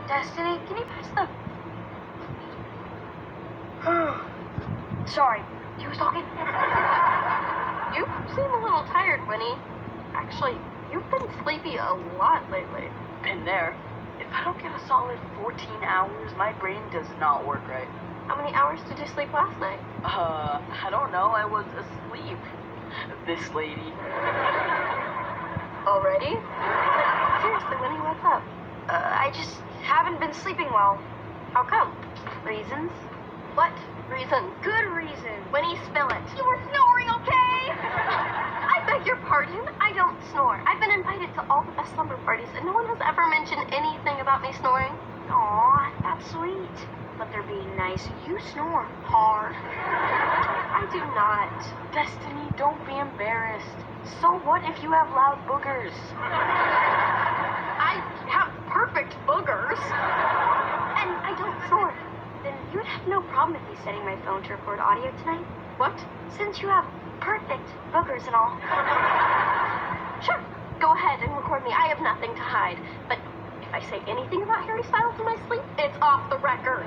Destiny, can you pass the... Sorry, you was talking? You seem a little tired, Winnie. Actually, you've been sleepy a lot lately. Been there. If I don't get a solid 14 hours, my brain does not work right. How many hours did you sleep last night? I don't know. I was asleep. This lady. Already? Seriously, Winnie, what's up? I just haven't been sleeping well. How come? Reasons? What reason? Good reason. Winnie, spill it. You were snoring, okay? I beg your pardon. I don't snore. I've been invited to all the best slumber parties, and no one has ever mentioned anything about me snoring. Aw, that's sweet. But they're being nice. You snore hard. I do not. Destiny, don't be embarrassed. So what if you have loud boogers? I have perfect boogers. And I don't snore. Then you'd have no problem with me setting my phone to record audio tonight. What? Since you have perfect boogers and all. Sure. Go ahead and record me. I have nothing to hide. But if I say anything about Harry Styles in my sleep, it's off the record.